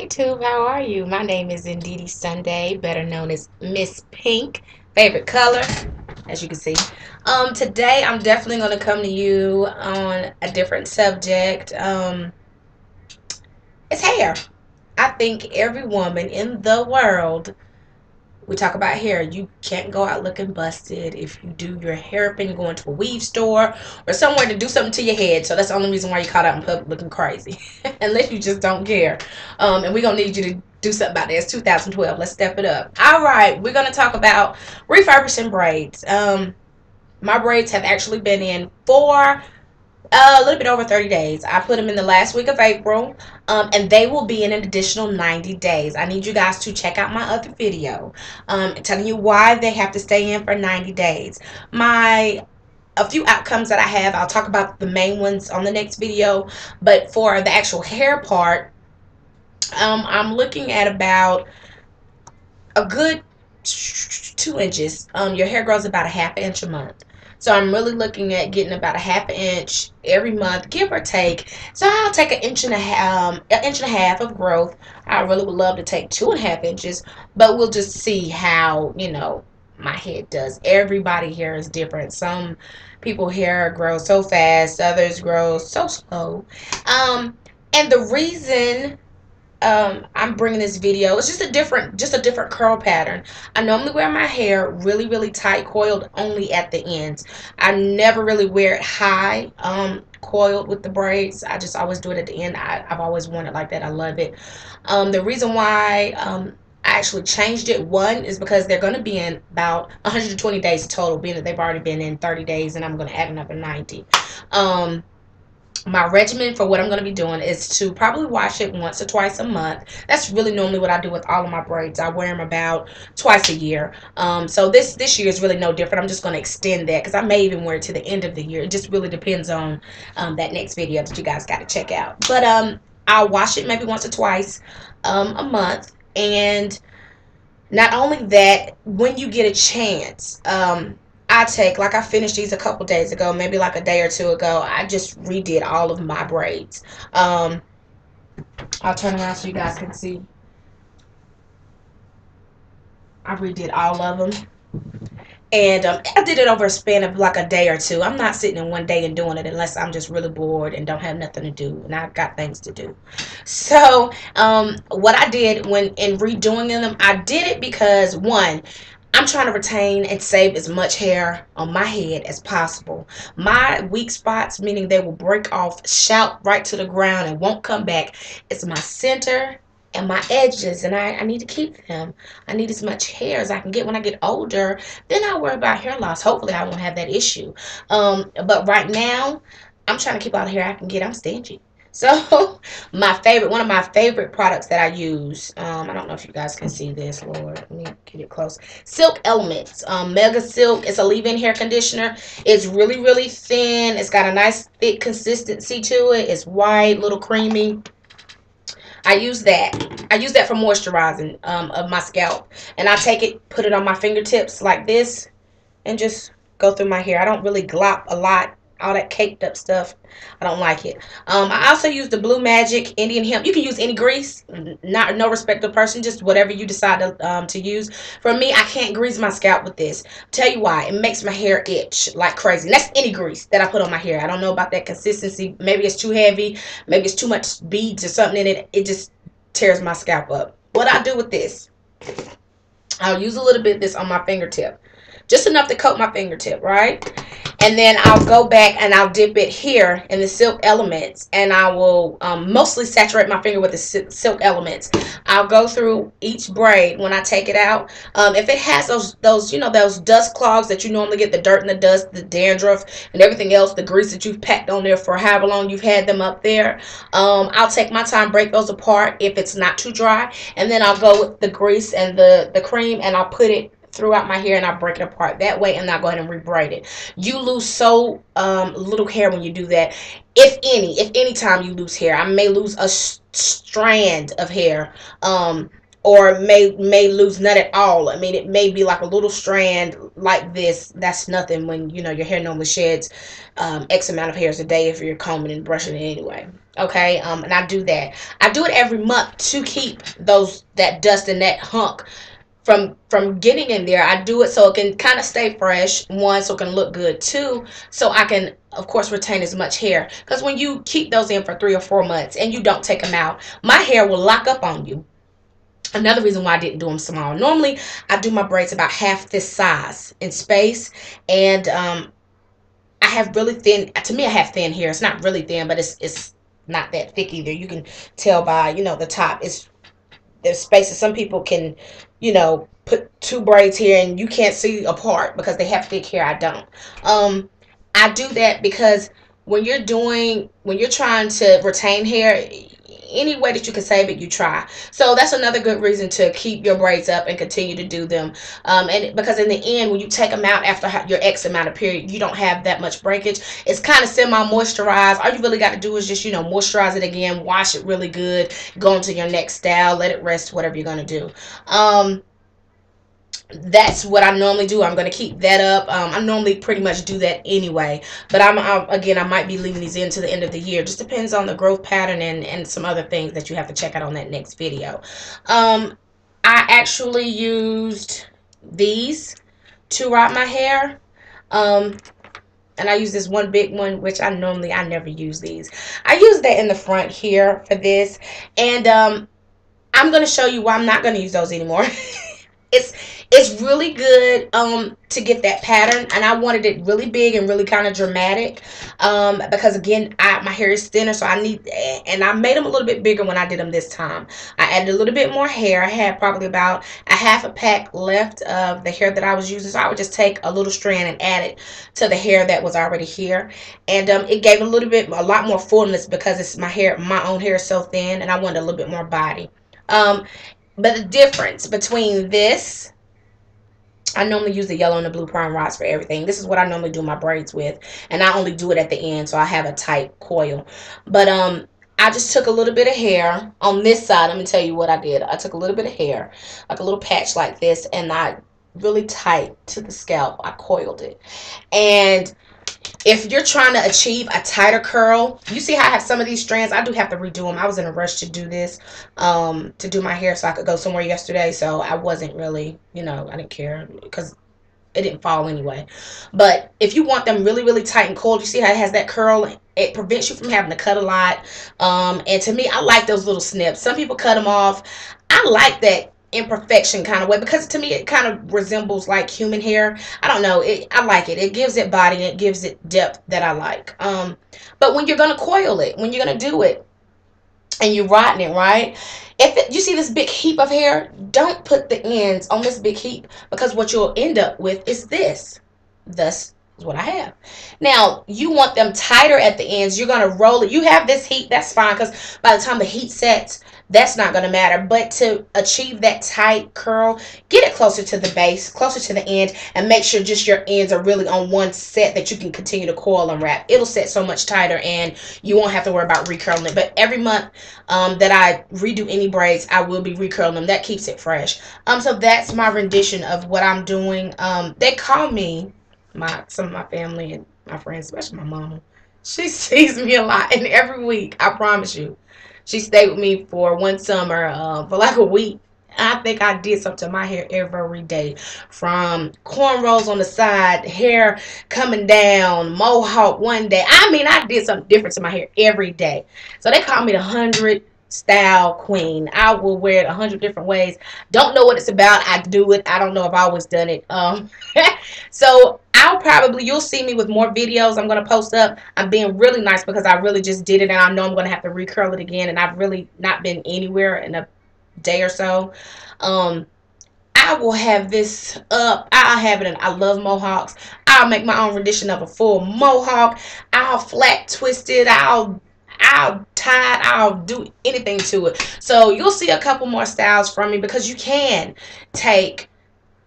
YouTube, how are you? My name is Indeedy Sunday, better known as Miss Pink. Favorite color, as you can see. Today I'm definitely going to come to you on a different subject. It's hair. I think every woman in the world, we talk about hair. You can't go out looking busted if you do your hair up and you go into a weave store or somewhere to do something to your head. So that's the only reason why you're caught out in public looking crazy. Unless you just don't care. And we're going to need you to do something about that. It's 2012. Let's step it up. All right. We're going to talk about refurbishing braids. My braids have actually been in for a little bit over 30 days. I put them in the last week of April, and they will be in an additional 90 days. I need you guys to check out my other video telling you why they have to stay in for 90 days. A few outcomes that I have, I'll talk about the main ones on the next video, but for the actual hair part, I'm looking at about a good 2 inches. Your hair grows about a half inch a month. So I'm really looking at getting about a half inch every month, give or take. So I'll take an inch and a half of growth. I really would love to take 2.5 inches, but we'll just see how, my head does. Everybody hair is different. Some people hair grows so fast, others grow so slow. And the reason I'm bringing this video, it's just a different curl pattern. I normally wear my hair really tight, coiled only at the ends. I never really wear it high coiled with the braids. I just always do it at the end. I've always worn it like that. I love it. The reason why I actually changed it, one, is because they're going to be in about 120 days total, being that they've already been in 30 days and I'm going to add another 90. My regimen for what I'm going to be doing is to probably wash it once or twice a month. That's really normally what I do with all of my braids. I wear them about twice a year. So this year is really no different. I'm just going to extend that because I may even wear it to the end of the year. It just really depends on that next video that you guys got to check out. But I'll wash it maybe once or twice a month. And not only that, when you get a chance, I finished these a couple days ago, maybe like a day or two ago. I just redid all of my braids. I'll turn around so you guys can see. I redid all of them. And I did it over a span of like a day or two. I'm not sitting in one day and doing it unless I'm just really bored and don't have nothing to do. And I've got things to do. So what I did when in redoing them, I did it because, one, I'm trying to retain and save as much hair on my head as possible. My weak spots, meaning they will break off, shout right to the ground and won't come back, it's my center and my edges, and I need to keep them. I need as much hair as I can get. When I get older, then I'll worry about hair loss. Hopefully I won't have that issue. But right now, I'm trying to keep all the hair I can get. I'm stingy. So one of my favorite products that I use, I don't know if you guys can see this, Lord, let me get it close. Silk Elements, Mega Silk. It's a leave-in hair conditioner. It's really thin. It's got a nice thick consistency to it. It's white, little creamy. I use that for moisturizing of my scalp, and I take it, put it on my fingertips like this, and just go through my hair. I don't really glop a lot, all that caked up stuff. I don't like it. I also use the Blue Magic Indian Hemp. You can use any grease, no respect of person, just whatever you decide to use. For me, I can't grease my scalp with this. Tell you why. It makes my hair itch like crazy. And that's any grease that I put on my hair. I don't know about that consistency. Maybe it's too heavy. Maybe it's too much beads or something in it. It just tears my scalp up. What I do with this, I'll use a little bit of this on my fingertip. Just enough to coat my fingertip, right? And then I'll go back and I'll dip it here in the Silk Elements, and I will mostly saturate my finger with the Silk Elements. I'll go through each braid when I take it out. If it has those dust clogs that you normally get, the dirt and the dust, the dandruff and everything else, the grease that you've packed on there for however long you've had them up there, I'll take my time, break those apart if it's not too dry, and then I'll go with the grease and the cream, and I'll put it throughout my hair, and I break it apart that way, and I'll go ahead and rebraid it. You lose so little hair when you do that. If any time you lose hair, I may lose a strand of hair or may lose none at all. I mean, it may be like a little strand like this. That's nothing when you know your hair normally sheds X amount of hairs a day if you're combing and brushing it anyway. Okay, and I do that. I do it every month to keep that dust and that hunk from getting in there. I do it so it can kind of stay fresh. One, so it can look good. Two, so I can of course retain as much hair. Because when you keep those in for 3 or 4 months and you don't take them out, my hair will lock up on you. Another reason why I didn't do them small. Normally, I do my braids about half this size in space, and I have really thin. To me, I have thin hair. It's not really thin, but it's not that thick either. You can tell by the top. There's spaces. Some people can, put two braids here and you can't see apart because they have thick hair. I don't. I do that because when you're trying to retain hair, any way that you can save it, you try. So that's another good reason to keep your braids up and continue to do them. And because in the end, when you take them out after your X amount of period, you don't have that much breakage. It's kind of semi-moisturized. All you really got to do is just, moisturize it again, wash it really good, go into your next style, let it rest, whatever you're going to do. That's what I normally do. I'm going to keep that up. I normally pretty much do that anyway. But again, I might be leaving these in to the end of the year. Just depends on the growth pattern and some other things that you have to check out on that next video. I actually used these to wrap my hair. And I use this one big one, which I never use these. I use that in the front here for this. And I'm going to show you why I'm not going to use those anymore. It's really good to get that pattern, and I wanted it really big and really kind of dramatic because again my hair is thinner, so and I made them a little bit bigger when I did them this time. I added a little bit more hair. I had probably about a half a pack left of the hair that I was using, so I would just take a little strand and add it to the hair that was already here, and it gave a lot more fullness because it's my own hair is so thin, and I wanted a little bit more body. But the difference between this, I normally use the yellow and the blue perm rods for everything. This is what I normally do my braids with. And I only do it at the end, so I have a tight coil. But I just took a little bit of hair on this side. Let me tell you what I did. I took a little bit of hair, like a little patch like this, and I really tight to the scalp. I coiled it. And if you're trying to achieve a tighter curl, you see how I have some of these strands. I do have to redo them. I was in a rush to do this, to do my hair so I could go somewhere yesterday. So I wasn't really, I didn't care because it didn't fall anyway. But if you want them really, really tight and coiled, you see how it has that curl? It prevents you from having to cut a lot. And to me, I like those little snips. Some people cut them off. I like that imperfection kind of way because to me it kind of resembles like human hair. I don't know, I like it. It gives it body and it gives it depth that I like. But when you're gonna coil it, when you're gonna do it and you're rotting it, right, you see this big heap of hair, don't put the ends on this big heap because what you'll end up with is this. Thus is what I have. Now you want them tighter at the ends. You're gonna roll it. You have this heat, that's fine, because by the time the heat sets, that's not going to matter. But to achieve that tight curl, get it closer to the base, closer to the end, and make sure just your ends are really on one set that you can continue to coil and wrap. It'll set so much tighter and you won't have to worry about recurling it. But every month that I redo any braids, I will be recurling them. That keeps it fresh. So that's my rendition of what I'm doing. They call me, some of my family and my friends, especially my mama, she sees me a lot, and every week, I promise you, she stayed with me for one summer for like a week. I think I did something to my hair every day. From cornrows on the side, hair coming down, mohawk one day. I mean, I did something different to my hair every day. So they call me the 100 style queen. I will wear it 100 different ways. Don't know what it's about. I do it. I don't know if I've always done it. So you'll see me with more videos I'm going to post up. I'm being really nice because I really just did it and I know I'm going to have to recurl it again, and I've really not been anywhere in a day or so. I will have this up. I'll have it, and I love mohawks. I'll make my own rendition of a full mohawk. I'll flat twist it. I'll tie it. I'll do anything to it. So you'll see a couple more styles from me because you can take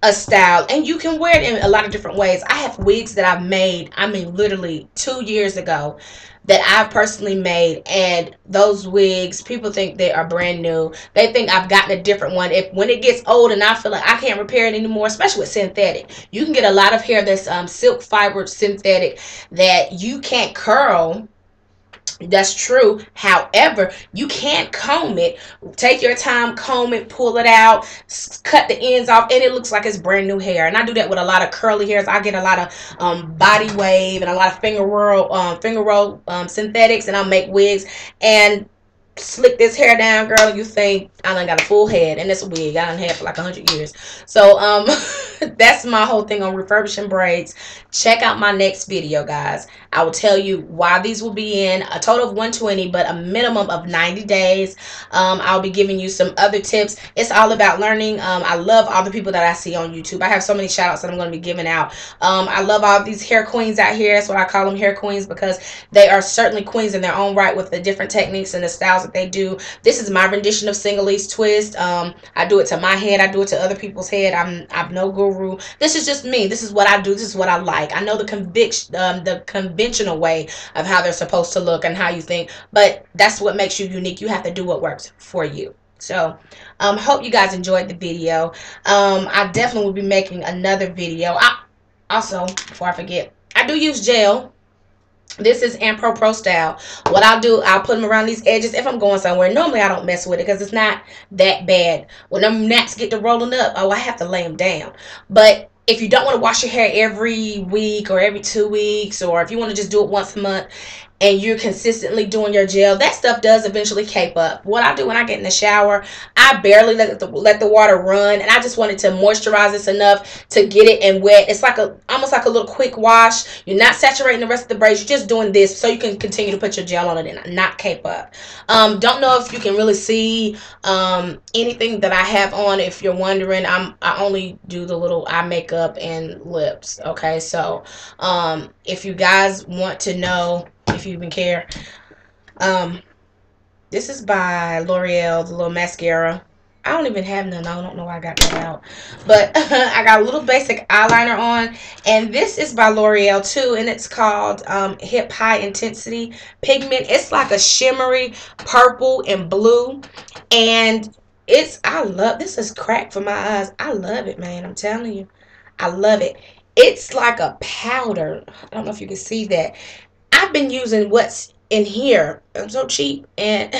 a style and you can wear it in a lot of different ways. I have wigs that I've made, I mean, literally 2 years ago. that I've personally made, and those wigs, people think they are brand new. They think I've gotten a different one. If when it gets old and I feel like I can't repair it anymore, especially with synthetic, you can get a lot of hair that's silk fiber synthetic that you can't curl. That's true. However, you can't comb it. Take your time, comb it, pull it out, cut the ends off, and it looks like it's brand new hair. And I do that with a lot of curly hairs. I get a lot of body wave and a lot of finger roll synthetics, and I'll make wigs and slick this hair down, girl, and you think I done got a full head, and it's a wig I done had for like 100 years. So that's my whole thing on refurbishing braids. Check out my next video, guys. I will tell you why these will be in a total of 120, but a minimum of 90 days. I'll be giving you some other tips. It's all about learning. I love all the people that I see on YouTube. I have so many shout outs that I'm going to be giving out. I love all these hair queens out here. That's what I call them, hair queens, because they are certainly queens in their own right with the different techniques and the styles that they do. This is my rendition of Singalese twist. I do it to my head. I do it to other people's head. I'm no guru. This is just me. This is what I do. This is what I like. I know the conventional way of how they're supposed to look and how you think, but that's what makes you unique. You have to do what works for you. So hope you guys enjoyed the video. I definitely will be making another video. Also, before I forget, I do use gel. This is Ampro Pro Style. What I'll do, I'll put them around these edges if I'm going somewhere. Normally, I don't mess with it because it's not that bad. When them gnats get to rolling up, oh, I have to lay them down. But if you don't want to wash your hair every week or every 2 weeks, or if you want to just do it once a month, and you're consistently doing your gel, that stuff does eventually cape up. What I do when I get in the shower, I barely let the water run, and I just wanted to moisturize this enough to get it and wet. It's like almost like a little quick wash. You're not saturating the rest of the braids. You're just doing this so you can continue to put your gel on it and not cape up. Don't know if you can really see anything that I have on. If you're wondering, I only do the little eye makeup and lips. Okay, so if you guys want to know, if you even care, this is by L'Oreal, the little mascara. I don't even have none. I don't know why I got that out, but I got a little basic eyeliner on, and this is by L'Oreal too, and it's called Hip High Intensity Pigment. It's like a shimmery purple and blue, and I love this. Is crack for my eyes. I love it, man. I'm telling you, I love it. It's like a powder. I don't know if you can see that. I've been using what's in here. I'm so cheap, and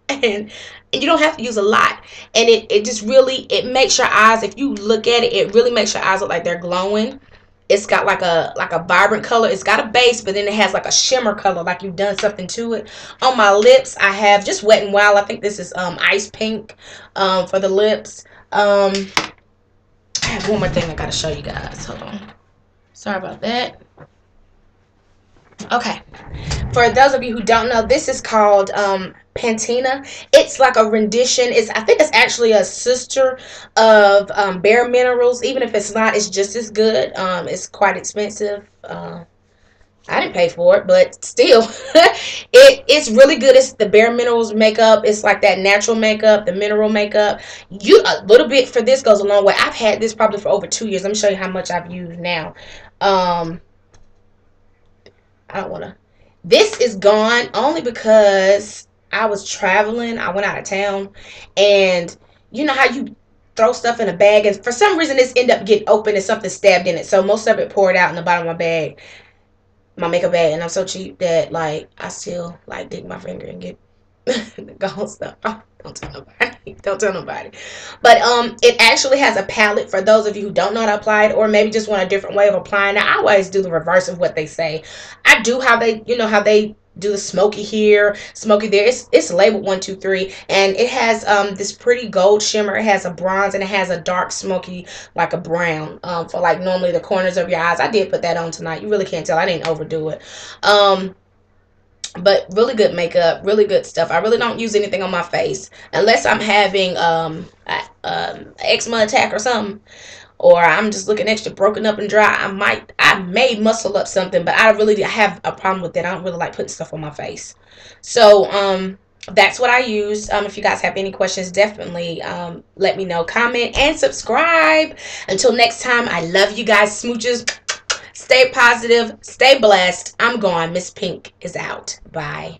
and you don't have to use a lot, and it just really, it makes your eyes, if you look at it, it really makes your eyes look like they're glowing. It's got like a vibrant color. It's got a base, but then it has like a shimmer color, like you've done something to it. On my lips, I have just Wet n Wild. I think this is ice pink for the lips. I have one more thing I gotta show you guys. Hold on, sorry about that. Okay, for those of you who don't know, this is called Pantina. It's like a rendition. I think it's actually a sister of Bare Minerals. Even if it's not, it's just as good. It's quite expensive. I didn't pay for it, but still, it's really good. It's the Bare Minerals makeup. It's like that natural makeup, the mineral makeup. A little bit for this goes a long way. I've had this probably for over 2 years. Let me show you how much I've used now. I don't want to. This is gone only because I was traveling. I went out of town, and you know how you throw stuff in a bag, and for some reason this ended up getting open and something stabbed in it. So most of it poured out in the bottom of my bag, my makeup bag, and I'm so cheap that like I still like dig my finger and get the gold stuff. Oh, don't tell nobody. Don't tell nobody. But it actually has a palette for those of you who don't know how to apply it, or maybe just want a different way of applying it. I always do the reverse of what they say. I do how they, how they do the smoky here, smoky there. It's labeled 1, 2, 3, and it has this pretty gold shimmer. It has a bronze, and it has a dark smoky, like a brown, for like normally the corners of your eyes. I did put that on tonight. You really can't tell. I didn't overdo it. But really good makeup, really good stuff. I really don't use anything on my face unless I'm having eczema attack or something, or I'm just looking extra broken up and dry. I may muscle up something, but I really have a problem with that. I don't really like putting stuff on my face. So that's what I use. If you guys have any questions, definitely let me know. Comment and subscribe. Until next time, I love you guys. Smooches. Stay positive. Stay blessed. I'm gone. Miss Pink is out. Bye.